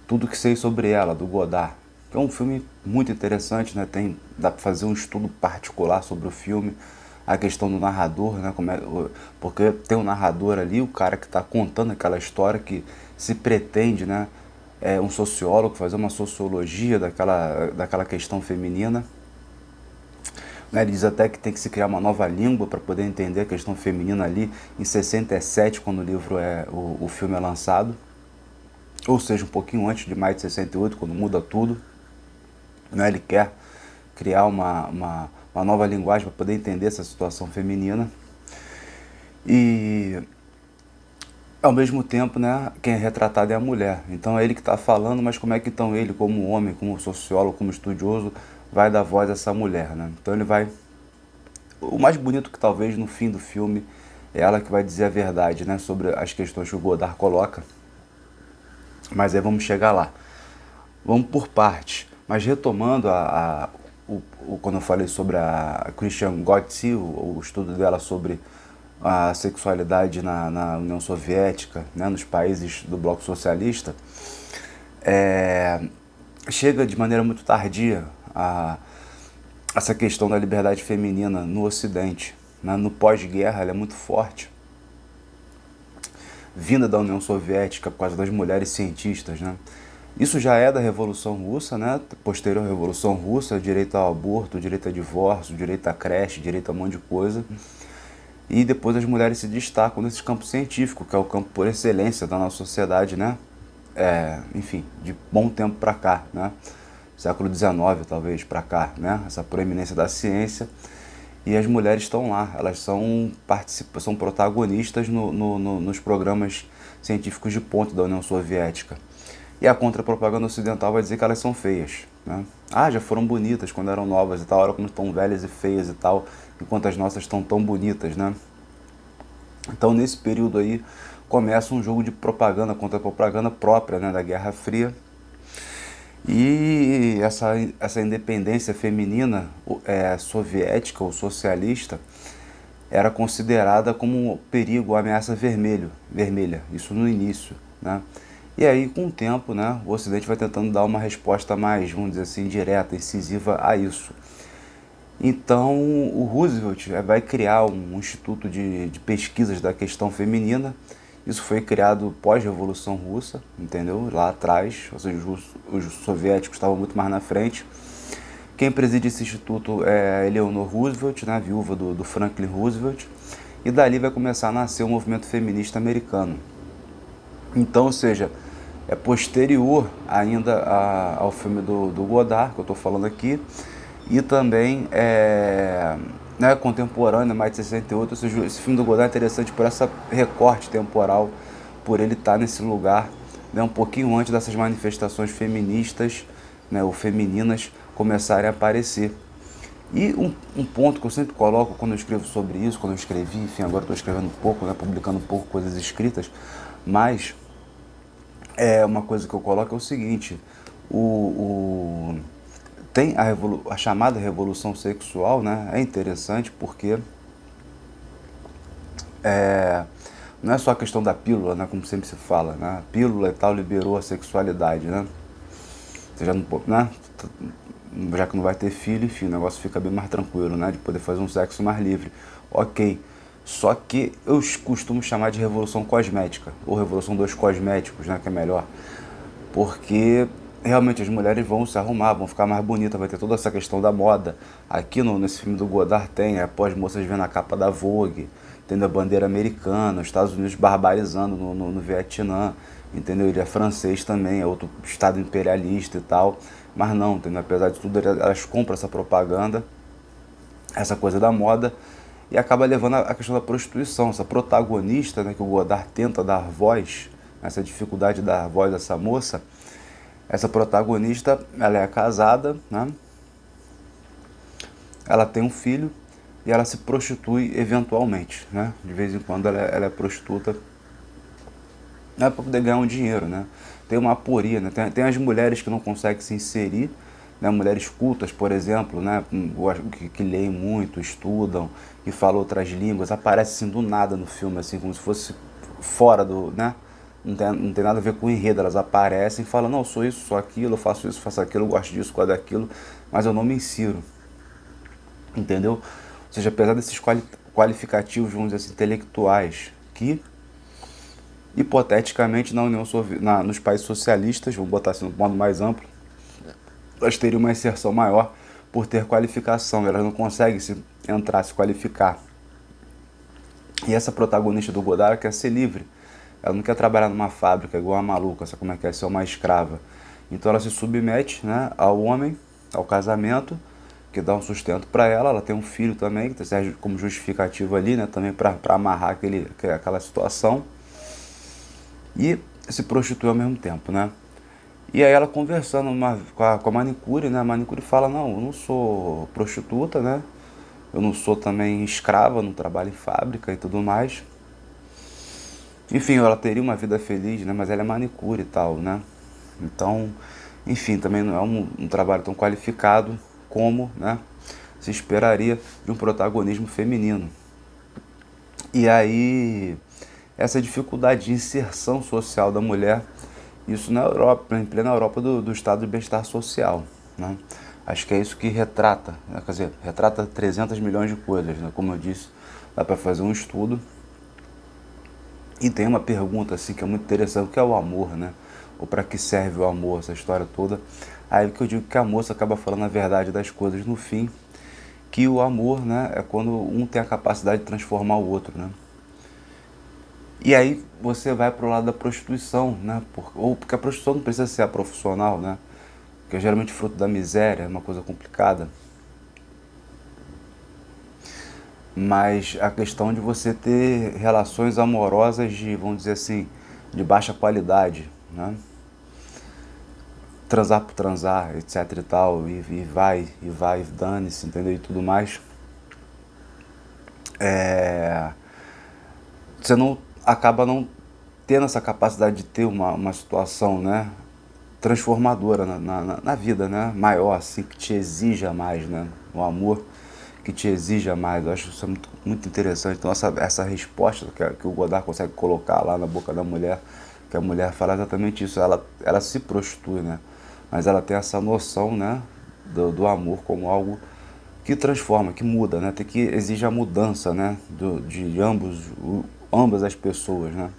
Tudo que sei sobre ela, do Godard. É um filme muito interessante, né? Dá para fazer um estudo particular sobre o filme, a questão do narrador, né? Porque tem um narrador ali, o cara que está contando aquela história que se pretende, né? É um sociólogo, fazer uma sociologia daquela questão feminina. Né, ele diz até que tem que se criar uma nova língua para poder entender a questão feminina ali em 67, quando o filme é lançado. Ou seja, um pouquinho antes de maio de 68, quando muda tudo. Né, ele quer criar uma nova linguagem para poder entender essa situação feminina. E ao mesmo tempo, né, quem é retratado é a mulher. Então é ele que está falando, mas como é que então ele, como homem, como sociólogo, como estudioso, vai dar voz a essa mulher, né? Então ele vai... O mais bonito que talvez no fim do filme é ela que vai dizer a verdade, né, sobre as questões que o Godard coloca. Mas aí vamos chegar lá. Vamos por partes. Mas retomando quando eu falei sobre a Christian Gotzi, o estudo dela sobre a sexualidade na União Soviética, né, nos países do bloco socialista, chega de maneira muito tardia essa questão da liberdade feminina no Ocidente. Né? No pós-guerra ela é muito forte, vinda da União Soviética por causa das mulheres cientistas. Né? Isso já é da Revolução Russa, né? Posterior à Revolução Russa, direito ao aborto, direito a divórcio, direito à creche, direito a um monte de coisa. E depois as mulheres se destacam nesse campo científico, que é o campo por excelência da nossa sociedade, né? Enfim, de bom tempo para cá, né? Século XIX talvez para cá, né? Essa proeminência da ciência. E as mulheres estão lá, elas são protagonistas nos programas científicos de ponta da União Soviética. E a contrapropaganda ocidental vai dizer que elas são feias. Né? Ah, já foram bonitas quando eram novas e tal, agora como estão velhas e feias e tal, enquanto as nossas estão tão bonitas, né? Então nesse período aí começa um jogo de propaganda contra propaganda própria, né, da Guerra Fria. E essa independência feminina soviética ou socialista era considerada como um perigo, uma ameaça vermelha, isso no início. Né? E aí, com o tempo, né, o Ocidente vai tentando dar uma resposta mais, vamos dizer assim, direta, incisiva a isso. Então, o Roosevelt vai criar um instituto de pesquisas da questão feminina. Isso foi criado pós-Revolução Russa, entendeu? Lá atrás, ou seja, os soviéticos estavam muito mais na frente. Quem preside esse instituto é Eleanor Roosevelt, né, viúva do Franklin Roosevelt. E dali vai começar a nascer o movimento feminista americano. Então, ou seja, é posterior ainda ao filme do Godard, que eu estou falando aqui, e também né, contemporâneo, mais de 68, ou seja, esse filme do Godard é interessante por esse recorte temporal, por ele estar nesse lugar, né, um pouquinho antes dessas manifestações feministas, né, ou femininas, começarem a aparecer. E um ponto que eu sempre coloco quando eu escrevo sobre isso, quando eu escrevi, enfim, agora estou escrevendo um pouco, né, publicando um pouco coisas escritas, mas uma coisa que eu coloco é o seguinte: tem a chamada revolução sexual, né? É interessante porque não é só a questão da pílula, né? Como sempre se fala, né? A pílula e tal liberou a sexualidade, né? Você já não, né? Já que não vai ter filho, enfim, o negócio fica bem mais tranquilo, né? De poder fazer um sexo mais livre. Ok. Só que eu costumo chamar de revolução cosmética, ou revolução dos cosméticos, né? Que é melhor. Porque realmente as mulheres vão se arrumar, vão ficar mais bonitas, vai ter toda essa questão da moda. Aqui nesse filme do Godard tem, após moças vendo a capa da Vogue, tendo a bandeira americana, os Estados Unidos barbarizando no Vietnã, entendeu? Ele é francês também, é outro estado imperialista e tal, mas não, entendeu? Apesar de tudo, elas compram essa propaganda, essa coisa da moda, e acaba levando a questão da prostituição, essa protagonista, né, que o Godard tenta dar voz, essa dificuldade de dar voz a essa moça. Essa protagonista, ela é casada, né? Ela tem um filho e ela se prostitui eventualmente, né? De vez em quando ela é prostituta, né, para poder ganhar um dinheiro, né? Tem uma aporia, né? Tem as mulheres que não conseguem se inserir, né? Mulheres cultas, por exemplo, né? Que leem muito, estudam, que falam outras línguas, aparecem assim do nada no filme, assim, como se fosse fora né? não tem nada a ver com o enredo. Elas aparecem e falam, não, eu sou isso, sou aquilo, eu faço isso, faço aquilo, eu gosto disso, gosto daquilo, mas eu não me insiro, entendeu? Ou seja, apesar desses qualificativos, vamos dizer assim, intelectuais, que hipoteticamente nos países socialistas, vamos botar assim no modo mais amplo, elas teriam uma inserção maior por ter qualificação, elas não conseguem se qualificar. E essa protagonista do Godard quer ser livre. Ela não quer trabalhar numa fábrica igual a maluca, sabe como é que é? Ser uma escrava. Então ela se submete, né, ao homem, ao casamento, que dá um sustento para ela. Ela tem um filho também, que serve como justificativo ali, né, também para amarrar aquela situação. E se prostitui ao mesmo tempo, né? E aí ela conversando com a manicure, né? A manicure fala, não, eu não sou prostituta, né? Eu não sou também escrava, não trabalho em fábrica e tudo mais. Enfim, ela teria uma vida feliz, né? Mas ela é manicure e tal, né? Então, enfim, também não é um trabalho tão qualificado como, né, se esperaria de um protagonismo feminino. E aí, essa dificuldade de inserção social da mulher, isso na Europa, em plena Europa do estado de bem-estar social, né? Acho que é isso que retrata, né? Quer dizer, retrata 300 milhões de coisas, né? Como eu disse, dá para fazer um estudo. E tem uma pergunta assim que é muito interessante, o que é o amor, né? Ou para que serve o amor, essa história toda. Aí que eu digo que a moça acaba falando a verdade das coisas no fim, que o amor, né, é quando um tem a capacidade de transformar o outro, né? E aí você vai pro lado da prostituição, né? Porque a prostituição não precisa ser a profissional, né? Que é geralmente fruto da miséria, é uma coisa complicada. Mas a questão de você ter relações amorosas de, vamos dizer assim, de baixa qualidade, né? Transar por transar, etc e tal, e vai, dane-se, entendeu? E tudo mais. É... Você não acaba não tendo essa capacidade de ter uma situação, né, transformadora na vida, né, maior, assim, que te exija mais, né, o amor que te exija mais. Eu acho isso muito, muito interessante. Então essa resposta que o Godard consegue colocar lá na boca da mulher, que a mulher fala exatamente isso, ela se prostitui, né, mas ela tem essa noção, né, do amor como algo que transforma, que muda, né, tem que exige a mudança, né, de ambas as pessoas, né.